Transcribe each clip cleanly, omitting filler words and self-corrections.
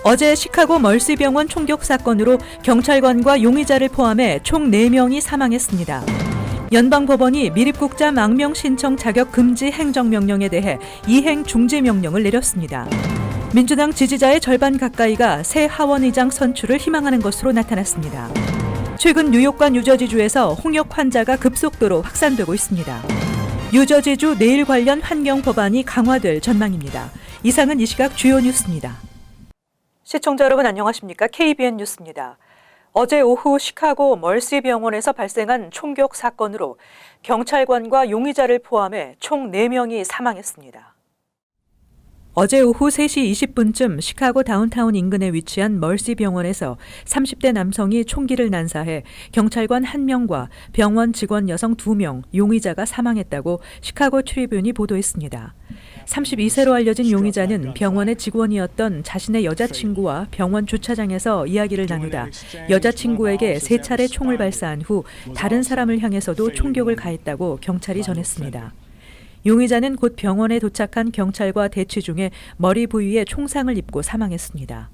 어제 시카고 멀시병원 총격 사건으로 경찰관과 용의자를 포함해 총 4명이 사망했습니다. 연방법원이 미립국자 망명 신청 자격 금지 행정명령에 대해 이행 중지 명령을 내렸습니다. 민주당 지지자의 절반 가까이가 새 하원의장 선출을 희망하는 것으로 나타났습니다. 최근 뉴욕과 뉴저지주에서 홍역 환자가 급속도로 확산되고 있습니다. 뉴저지주 내일 관련 환경 법안이 강화될 전망입니다. 이상은 이 시각 주요 뉴스입니다. 시청자 여러분 안녕하십니까? KBN 뉴스입니다. 어제 오후 시카고 멀시 병원에서 발생한 총격 사건으로 경찰관과 용의자를 포함해 총 4명이 사망했습니다. 어제 오후 3시 20분쯤 시카고 다운타운 인근에 위치한 멀시 병원에서 30대 남성이 총기를 난사해 경찰관 1명과 병원 직원 여성 2명, 용의자가 사망했다고 시카고 트리뷴이 보도했습니다. 32세로 알려진 용의자는 병원의 직원이었던 자신의 여자친구와 병원 주차장에서 이야기를 나누다 여자친구에게 3차례 총을 발사한 후 다른 사람을 향해서도 총격을 가했다고 경찰이 전했습니다. 용의자는 곧 병원에 도착한 경찰과 대치 중에 머리 부위에 총상을 입고 사망했습니다.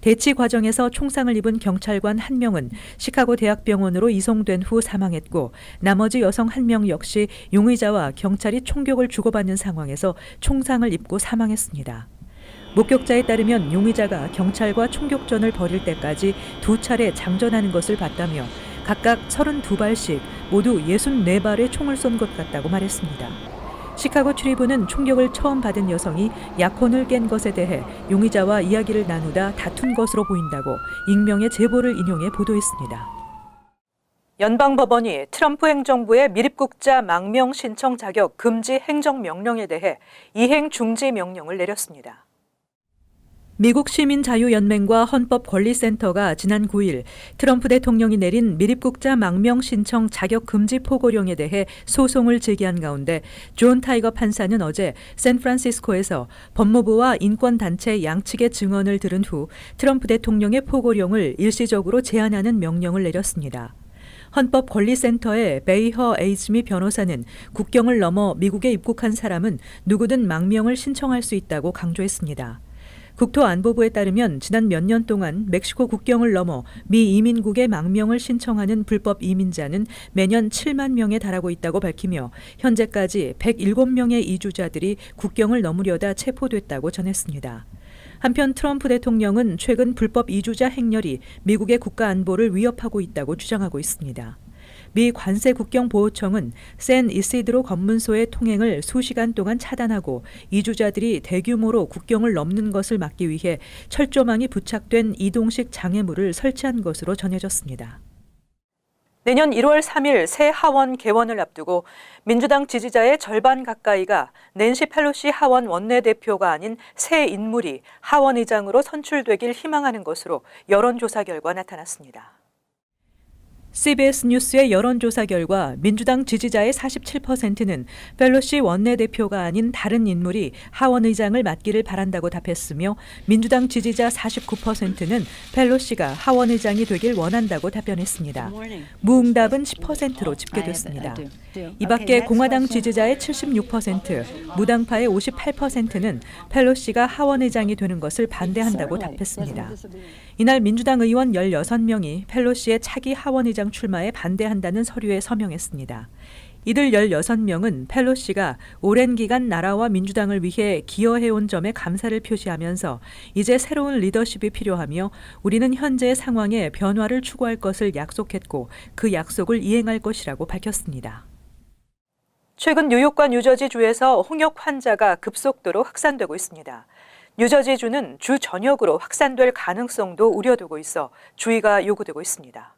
대치 과정에서 총상을 입은 경찰관 1명은 시카고 대학병원으로 이송된 후 사망했고 나머지 여성 1명 역시 용의자와 경찰이 총격을 주고받는 상황에서 총상을 입고 사망했습니다. 목격자에 따르면 용의자가 경찰과 총격전을 벌일 때까지 2차례 장전하는 것을 봤다며 각각 32발씩 모두 64발의 총을 쏜 것 같다고 말했습니다. 시카고 트리뷴은 총격을 처음 받은 여성이 약혼을 깬 것에 대해 용의자와 이야기를 나누다 다툰 것으로 보인다고 익명의 제보를 인용해 보도했습니다. 연방법원이 트럼프 행정부의 미립국자 망명 신청 자격 금지 행정명령에 대해 이행 중지 명령을 내렸습니다. 미국 시민자유연맹과 헌법권리센터가 지난 9일 트럼프 대통령이 내린 미립국자 망명 신청 자격 금지 포고령에 대해 소송을 제기한 가운데 존 타이거 판사는 어제 샌프란시스코에서 법무부와 인권단체 양측의 증언을 들은 후 트럼프 대통령의 포고령을 일시적으로 제한하는 명령을 내렸습니다. 헌법권리센터의 베이허 에이즈미 변호사는 국경을 넘어 미국에 입국한 사람은 누구든 망명을 신청할 수 있다고 강조했습니다. 국토안보부에 따르면 지난 몇 년 동안 멕시코 국경을 넘어 미 이민국에 망명을 신청하는 불법 이민자는 매년 7만 명에 달하고 있다고 밝히며 현재까지 107명의 이주자들이 국경을 넘으려다 체포됐다고 전했습니다. 한편 트럼프 대통령은 최근 불법 이주자 행렬이 미국의 국가 안보를 위협하고 있다고 주장하고 있습니다. 미 관세국경보호청은 샌 이시드로 검문소의 통행을 수시간 동안 차단하고 이주자들이 대규모로 국경을 넘는 것을 막기 위해 철조망이 부착된 이동식 장애물을 설치한 것으로 전해졌습니다. 내년 1월 3일 새 하원 개원을 앞두고 민주당 지지자의 절반 가까이가 낸시 펠로시 하원 원내대표가 아닌 새 인물이 하원의장으로 선출되길 희망하는 것으로 여론조사 결과 나타났습니다. CBS 뉴스의 여론조사 결과 민주당 지지자의 47%는 펠로시 원내대표가 아닌 다른 인물이 하원의장을 맡기를 바란다고 답했으며 민주당 지지자 49%는 펠로시가 하원의장이 되길 원한다고 답변했습니다. 무응답은 10%로 집계됐습니다. 이 밖에 공화당 지지자의 76%, 무당파의 58%는 펠로시가 하원의장이 되는 것을 반대한다고 답했습니다. 이날 민주당 의원 16명이 펠로시의 차기 하원의장 출마에 반대한다는 서류에 서명했습니다. 이들 16명은 펠로시가 오랜 기간 나라와 민주당을 위해 기여해온 점에 감사를 표시하면서 이제 새로운 리더십이 필요하며 우리는 현재의 상황에 변화를 추구할 것을 약속했고 그 약속을 이행할 것이라고 밝혔습니다. 최근 뉴욕과 뉴저지주에서 홍역 환자가 급속도로 확산되고 있습니다. 뉴저지주는 주 전역으로 확산될 가능성도 우려되고 있어 주의가 요구되고 있습니다.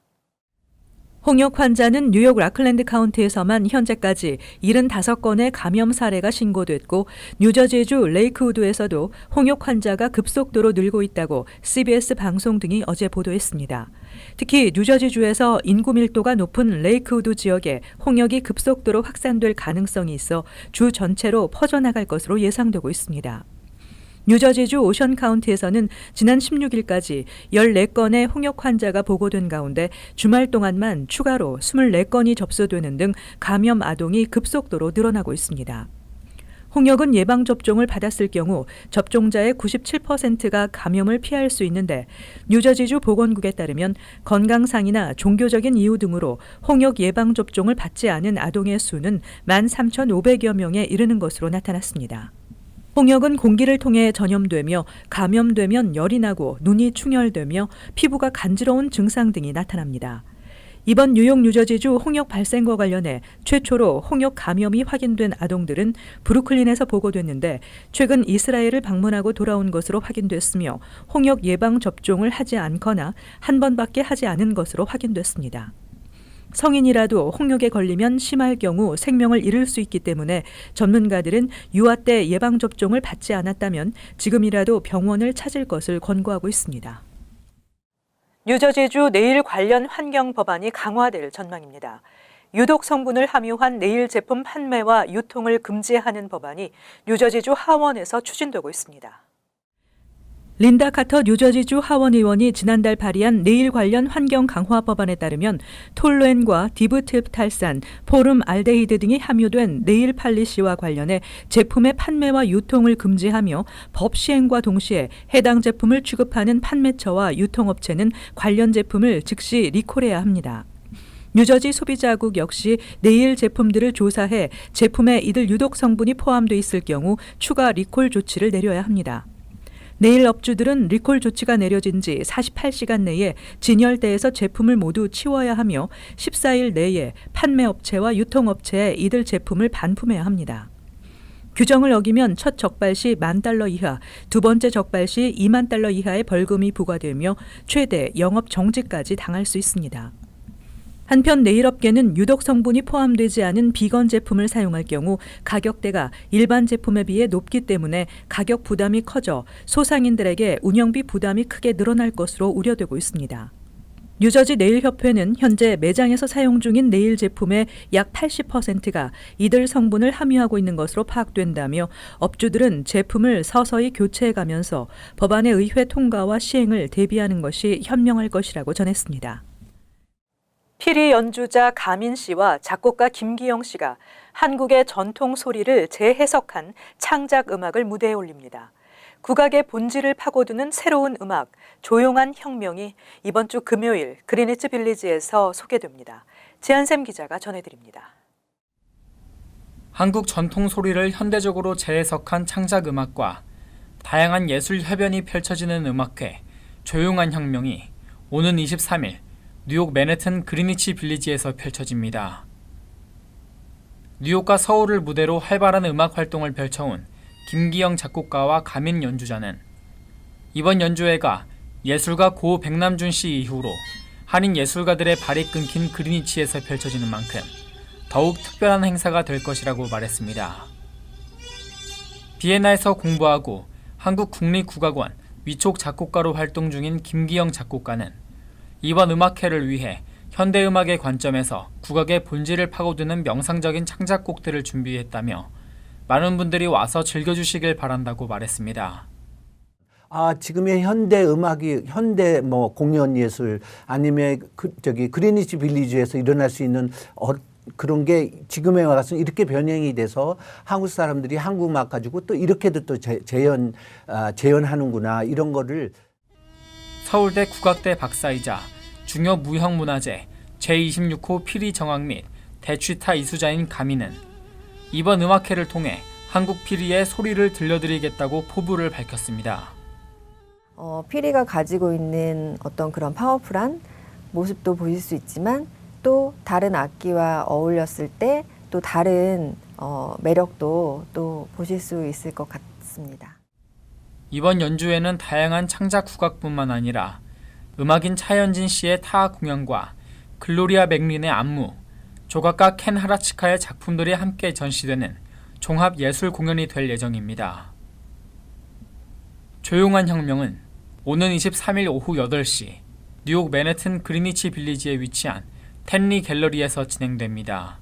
홍역 환자는 뉴욕 라클랜드 카운티에서만 현재까지 75건의 감염 사례가 신고됐고 뉴저지주 레이크우드에서도 홍역 환자가 급속도로 늘고 있다고 CBS 방송 등이 어제 보도했습니다. 특히 뉴저지주에서 인구 밀도가 높은 레이크우드 지역에 홍역이 급속도로 확산될 가능성이 있어 주 전체로 퍼져나갈 것으로 예상되고 있습니다. 뉴저지주 오션 카운티에서는 지난 16일까지 14건의 홍역 환자가 보고된 가운데 주말 동안만 추가로 24건이 접수되는 등 감염 아동이 급속도로 늘어나고 있습니다. 홍역은 예방접종을 받았을 경우 접종자의 97%가 감염을 피할 수 있는데 뉴저지주 보건국에 따르면 건강상이나 종교적인 이유 등으로 홍역 예방접종을 받지 않은 아동의 수는 13,500여 명에 이르는 것으로 나타났습니다. 홍역은 공기를 통해 전염되며 감염되면 열이 나고 눈이 충혈되며 피부가 간지러운 증상 등이 나타납니다. 이번 뉴욕 뉴저지주 홍역 발생과 관련해 최초로 홍역 감염이 확인된 아동들은 브루클린에서 보고됐는데 최근 이스라엘을 방문하고 돌아온 것으로 확인됐으며 홍역 예방 접종을 하지 않거나 한 번밖에 하지 않은 것으로 확인됐습니다. 성인이라도 홍역에 걸리면 심할 경우 생명을 잃을 수 있기 때문에 전문가들은 유아 때 예방접종을 받지 않았다면 지금이라도 병원을 찾을 것을 권고하고 있습니다. 뉴저지주 네일 관련 환경 법안이 강화될 전망입니다. 유독 성분을 함유한 네일 제품 판매와 유통을 금지하는 법안이 뉴저지주 하원에서 추진되고 있습니다. 린다 카터 뉴저지주 하원 의원이 지난달 발의한 네일 관련 환경 강화 법안에 따르면 톨루엔과 디브틸탈산, 포름 알데히드 등이 함유된 네일 팔리시와 관련해 제품의 판매와 유통을 금지하며 법 시행과 동시에 해당 제품을 취급하는 판매처와 유통업체는 관련 제품을 즉시 리콜해야 합니다. 뉴저지 소비자국 역시 네일 제품들을 조사해 제품에 이들 유독 성분이 포함돼 있을 경우 추가 리콜 조치를 내려야 합니다. 네일 업주들은 리콜 조치가 내려진 지 48시간 내에 진열대에서 제품을 모두 치워야 하며 14일 내에 판매업체와 유통업체에 이들 제품을 반품해야 합니다. 규정을 어기면 첫 적발 시 $10,000 이하, 두 번째 적발 시 $20,000 이하의 벌금이 부과되며 최대 영업 정지까지 당할 수 있습니다. 한편 네일업계는 유독 성분이 포함되지 않은 비건 제품을 사용할 경우 가격대가 일반 제품에 비해 높기 때문에 가격 부담이 커져 소상인들에게 운영비 부담이 크게 늘어날 것으로 우려되고 있습니다. 뉴저지 네일협회는 현재 매장에서 사용 중인 네일 제품의 약 80%가 이들 성분을 함유하고 있는 것으로 파악된다며 업주들은 제품을 서서히 교체해가면서 법안의 의회 통과와 시행을 대비하는 것이 현명할 것이라고 전했습니다. 피리 연주자 가민 씨와 작곡가 김기영 씨가 한국의 전통 소리를 재해석한 창작 음악을 무대에 올립니다. 국악의 본질을 파고드는 새로운 음악, 조용한 혁명이 이번 주 금요일 그리니치 빌리지에서 소개됩니다. 지한샘 기자가 전해드립니다. 한국 전통 소리를 현대적으로 재해석한 창작 음악과 다양한 예술 협연이 펼쳐지는 음악회, 조용한 혁명이 오는 23일 뉴욕 맨해튼 그리니치 빌리지에서 펼쳐집니다. 뉴욕과 서울을 무대로 활발한 음악 활동을 펼쳐온 김기영 작곡가와 가민 연주자는 이번 연주회가 예술가 고 백남준 씨 이후로 한인 예술가들의 발이 끊긴 그리니치에서 펼쳐지는 만큼 더욱 특별한 행사가 될 것이라고 말했습니다. 비엔나에서 공부하고 한국국립국악원 위촉 작곡가로 활동 중인 김기영 작곡가는 이번 음악회를 위해 현대음악의 관점에서 국악의 본질을 파고드는 명상적인 창작곡들을 준비했다며 많은 분들이 와서 즐겨주시길 바란다고 말했습니다. 지금의 현대 음악이 현대 공연 예술 아니면 그리니치 빌리지에서 일어날 수 있는 그런 게 지금에 와서 이렇게 변형이 돼서 한국 사람들이 한국 음악 가지고 또 이렇게도 또 재현하는구나 이런 거를. 서울대 국악대 박사이자 중요 무형문화재 제26호 피리 정악 및 대취타 이수자인 가민은 이번 음악회를 통해 한국 피리의 소리를 들려드리겠다고 포부를 밝혔습니다. 피리가 가지고 있는 어떤 그런 파워풀한 모습도 보실 수 있지만 또 다른 악기와 어울렸을 때 또 다른 매력도 또 보실 수 있을 것 같습니다. 이번 연주회는 다양한 창작 국악뿐만 아니라 음악인 차현진 씨의 타악 공연과 글로리아 맥린의 안무, 조각가 켄 하라치카의 작품들이 함께 전시되는 종합 예술 공연이 될 예정입니다. 조용한 혁명은 오는 23일 오후 8시 뉴욕 맨해튼 그리니치 빌리지에 위치한 텐리 갤러리에서 진행됩니다.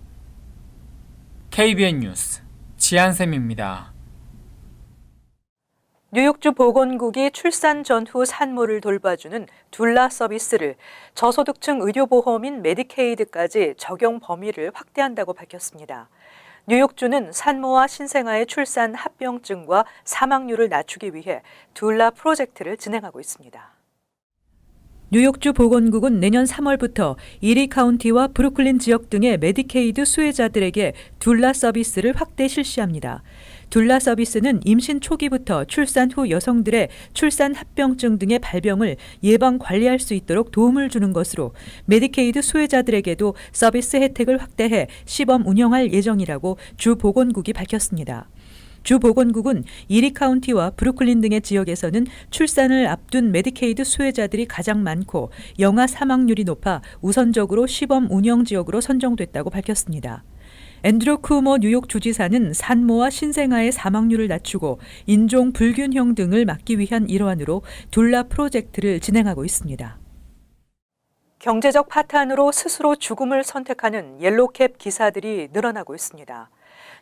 KBN 뉴스 지한샘입니다. 뉴욕주 보건국이 출산 전후 산모를 돌봐주는 둘라 서비스를 저소득층 의료보험인 메디케이드까지 적용 범위를 확대한다고 밝혔습니다. 뉴욕주는 산모와 신생아의 출산 합병증과 사망률을 낮추기 위해 둘라 프로젝트를 진행하고 있습니다. 뉴욕주 보건국은 내년 3월부터 이리 카운티와 브루클린 지역 등의 메디케이드 수혜자들에게 둘라 서비스를 확대 실시합니다. 둘라 서비스는 임신 초기부터 출산 후 여성들의 출산 합병증 등의 발병을 예방 관리할 수 있도록 도움을 주는 것으로 메디케이드 수혜자들에게도 서비스 혜택을 확대해 시범 운영할 예정이라고 주 보건국이 밝혔습니다. 주 보건국은 이리 카운티와 브루클린 등의 지역에서는 출산을 앞둔 메디케이드 수혜자들이 가장 많고 영아 사망률이 높아 우선적으로 시범 운영 지역으로 선정됐다고 밝혔습니다. 앤드류 쿠오모 뉴욕 주지사는 산모와 신생아의 사망률을 낮추고 인종 불균형 등을 막기 위한 일환으로 둘라 프로젝트를 진행하고 있습니다. 경제적 파탄으로 스스로 죽음을 선택하는 옐로캡 기사들이 늘어나고 있습니다.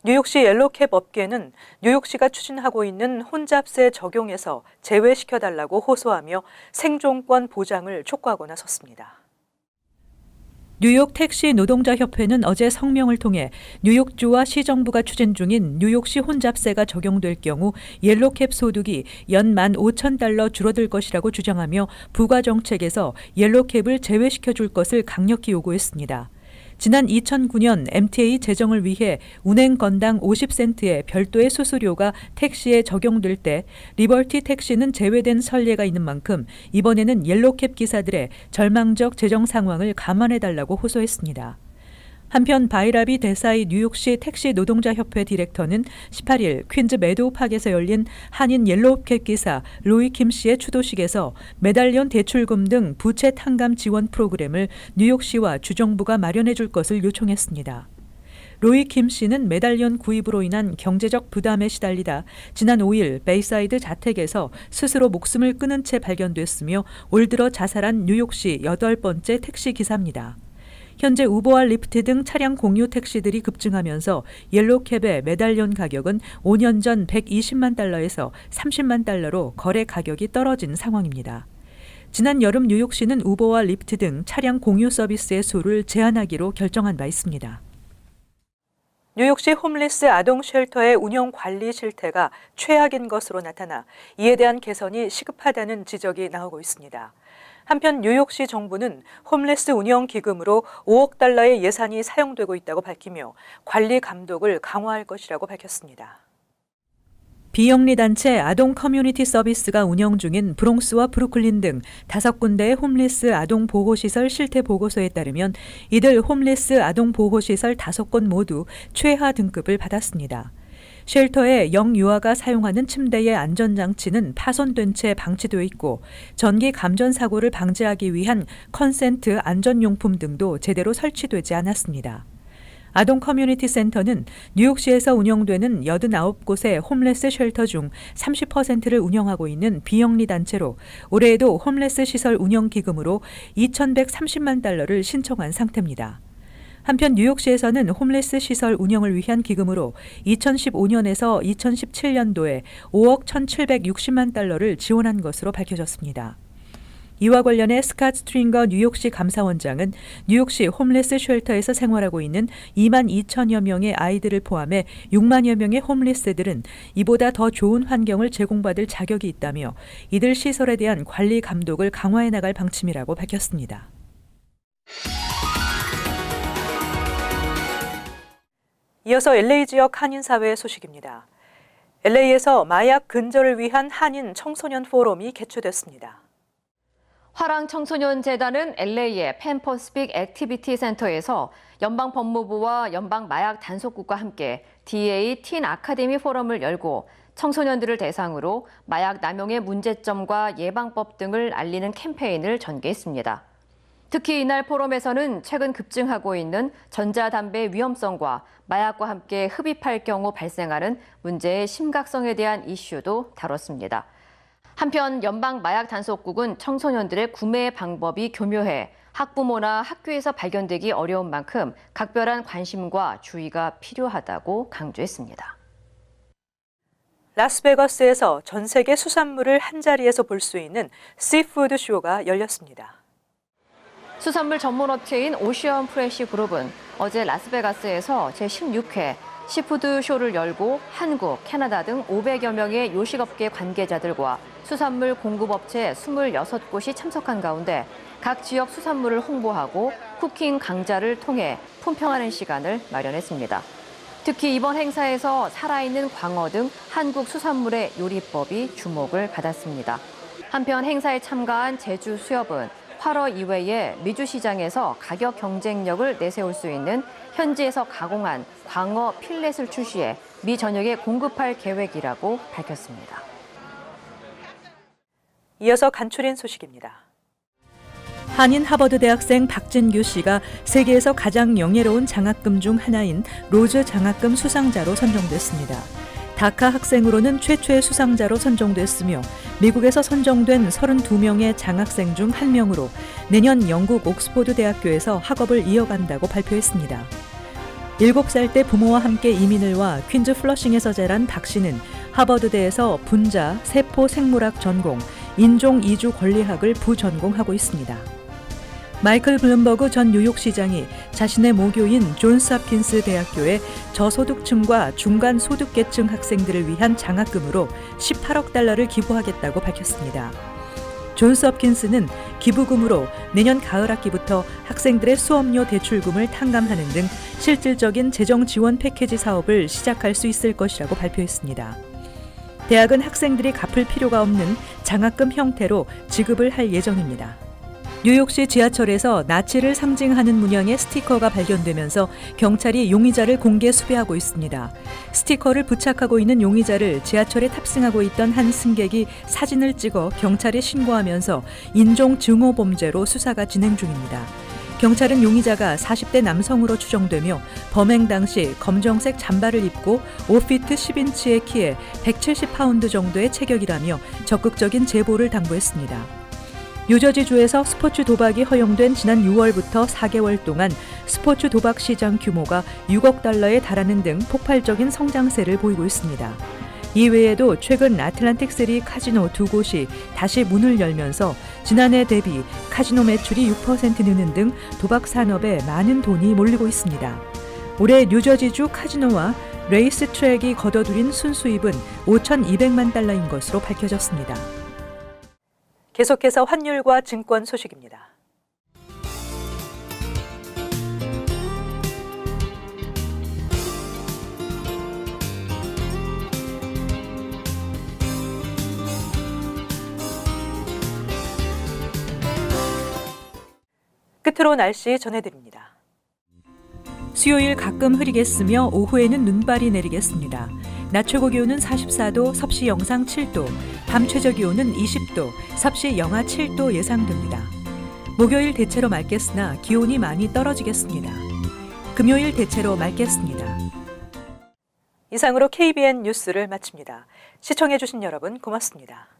뉴욕시 옐로캡 업계는 뉴욕시가 추진하고 있는 혼잡세 적용에서 제외시켜달라고 호소하며 생존권 보장을 촉구하고 나섰습니다. 뉴욕 택시 노동자 협회는 어제 성명을 통해 뉴욕주와 시정부가 추진 중인 뉴욕시 혼잡세가 적용될 경우 옐로캡 소득이 연 $15,000 줄어들 것이라고 주장하며 부가 정책에서 옐로캡을 제외시켜 줄 것을 강력히 요구했습니다. 지난 2009년 MTA 제정을 위해 운행 건당 50센트의 별도의 수수료가 택시에 적용될 때 리버티 택시는 제외된 선례가 있는 만큼 이번에는 옐로캡 기사들의 절망적 재정 상황을 감안해달라고 호소했습니다. 한편 바이라비 데사이 뉴욕시 택시 노동자 협회 디렉터는 18일 퀸즈 매도우팍에서 열린 한인 옐로캡 기사 로이 킴 씨의 추도식에서 메달리온 대출금 등 부채 탕감 지원 프로그램을 뉴욕시와 주정부가 마련해 줄 것을 요청했습니다. 로이 킴 씨는 메달리온 구입으로 인한 경제적 부담에 시달리다 지난 5일 베이사이드 자택에서 스스로 목숨을 끊은 채 발견됐으며 올 들어 자살한 뉴욕시 8번째 택시 기사입니다. 현재 우버와 리프트 등 차량 공유 택시들이 급증하면서 옐로캡의 메달리온 가격은 5년 전 $120만 $30만 거래 가격이 떨어진 상황입니다. 지난 여름 뉴욕시는 우버와 리프트 등 차량 공유 서비스의 수를 제한하기로 결정한 바 있습니다. 뉴욕시 홈리스 아동 쉘터의 운영 관리 실태가 최악인 것으로 나타나 이에 대한 개선이 시급하다는 지적이 나오고 있습니다. 한편 뉴욕시 정부는 홈리스 운영 기금으로 $5억 예산이 사용되고 있다고 밝히며 관리 감독을 강화할 것이라고 밝혔습니다. 비영리 단체 아동 커뮤니티 서비스가 운영 중인 브롱스와 브루클린 등 5군데의 홈리스 아동 보호시설 실태 보고서에 따르면 이들 홈리스 아동 보호시설 5곳 모두 최하 등급을 받았습니다. 쉘터에 영유아가 사용하는 침대의 안전장치는 파손된 채 방치되어 있고 전기 감전 사고를 방지하기 위한 컨센트 안전용품 등도 제대로 설치되지 않았습니다. 아동 커뮤니티 센터는 뉴욕시에서 운영되는 89곳의 홈레스 쉘터 중 30%를 운영하고 있는 비영리 단체로 올해에도 홈레스 시설 운영 기금으로 $2,130만 신청한 상태입니다. 한편 뉴욕시에서는 홈레스 시설 운영을 위한 기금으로 2015년에서 2017년도에 $5억 1,760만 지원한 것으로 밝혀졌습니다. 이와 관련해 스캇 스트링거 뉴욕시 감사원장은 뉴욕시 홈레스 쉘터에서 생활하고 있는 2만 2천여 명의 아이들을 포함해 6만여 명의 홈리스들은 이보다 더 좋은 환경을 제공받을 자격이 있다며 이들 시설에 대한 관리 감독을 강화해 나갈 방침이라고 밝혔습니다. 이어서 LA 지역 한인사회 소식입니다. LA에서 마약 근절을 위한 한인 청소년 포럼이 개최됐습니다. 화랑청소년재단은 LA의 팬퍼시픽 액티비티 센터에서 연방법무부와 연방마약단속국과 함께 DA 틴 아카데미 포럼을 열고 청소년들을 대상으로 마약 남용의 문제점과 예방법 등을 알리는 캠페인을 전개했습니다. 특히 이날 포럼에서는 최근 급증하고 있는 전자담배 위험성과 마약과 함께 흡입할 경우 발생하는 문제의 심각성에 대한 이슈도 다뤘습니다. 한편 연방마약단속국은 청소년들의 구매 방법이 교묘해 학부모나 학교에서 발견되기 어려운 만큼 각별한 관심과 주의가 필요하다고 강조했습니다. 라스베가스에서 전 세계 수산물을 한자리에서 볼 수 있는 시푸드 쇼가 열렸습니다. 수산물 전문업체인 오션 프레시 그룹은 어제 라스베가스에서 제16회 시푸드 쇼를 열고 한국, 캐나다 등 500여 명의 요식업계 관계자들과 수산물 공급업체 26곳이 참석한 가운데 각 지역 수산물을 홍보하고 쿠킹 강좌를 통해 품평하는 시간을 마련했습니다. 특히 이번 행사에서 살아있는 광어 등 한국 수산물의 요리법이 주목을 받았습니다. 한편 행사에 참가한 제주 수협은 활어 이외에 미주 시장에서 가격 경쟁력을 내세울 수 있는 현지에서 가공한 광어 필렛을 출시해 미 전역에 공급할 계획이라고 밝혔습니다. 이어서 간추린 소식입니다. 한인 하버드 대학생 박진규 씨가 세계에서 가장 영예로운 장학금 중 하나인 로즈 장학금 수상자로 선정됐습니다. 다카 학생으로는 최초의 수상자로 선정됐으며 미국에서 선정된 32명의 장학생 중 1명으로 내년 영국 옥스포드 대학교에서 학업을 이어간다고 발표했습니다. 7살 때 부모와 함께 이민을 와 퀸즈 플러싱에서 자란 박 씨는 하버드대에서 분자, 세포 생물학 전공, 인종 이주 권리학을 부전공하고 있습니다. 마이클 블룸버그 전 뉴욕시장이 자신의 모교인 존스 홉킨스 대학교에 저소득층과 중간 소득계층 학생들을 위한 장학금으로 18억 달러를 기부하겠다고 밝혔습니다. 존스 홉킨스는 기부금으로 내년 가을 학기부터 학생들의 수업료 대출금을 탕감하는 등 실질적인 재정 지원 패키지 사업을 시작할 수 있을 것이라고 발표했습니다. 대학은 학생들이 갚을 필요가 없는 장학금 형태로 지급을 할 예정입니다. 뉴욕시 지하철에서 나치를 상징하는 문양의 스티커가 발견되면서 경찰이 용의자를 공개 수배하고 있습니다. 스티커를 부착하고 있는 용의자를 지하철에 탑승하고 있던 한 승객이 사진을 찍어 경찰에 신고하면서 인종 증오 범죄로 수사가 진행 중입니다. 경찰은 용의자가 40대 남성으로 추정되며 범행 당시 검정색 잠바를 입고 5피트 10인치의 키에 170파운드 정도의 체격이라며 적극적인 제보를 당부했습니다. 뉴저지주에서 스포츠 도박이 허용된 지난 6월부터 4개월 동안 스포츠 도박 시장 규모가 6억 달러에 달하는 등 폭발적인 성장세를 보이고 있습니다. 이외에도 최근 아틀란틱3 카지노 2곳이 다시 문을 열면서 지난해 대비 카지노 매출이 6% 느는 등 도박 산업에 많은 돈이 몰리고 있습니다. 올해 뉴저지주 카지노와 레이스 트랙이 거둬들인 순수입은 5,200만 달러인 것으로 밝혀졌습니다. 계속해서 환율과 증권 소식입니다. 끝으로 날씨 전해드립니다. 수요일 가끔 흐리겠으며 오후에는 눈발이 내리겠습니다. 낮 최고 기온은 44도, 섭씨 영상 7도, 밤 최저 기온은 20도, 섭씨 영하 7도 예상됩니다. 목요일 대체로 맑겠으나 기온이 많이 떨어지겠습니다. 금요일 대체로 맑겠습니다. 이상으로 KBN 뉴스를 마칩니다. 시청해주신 여러분 고맙습니다.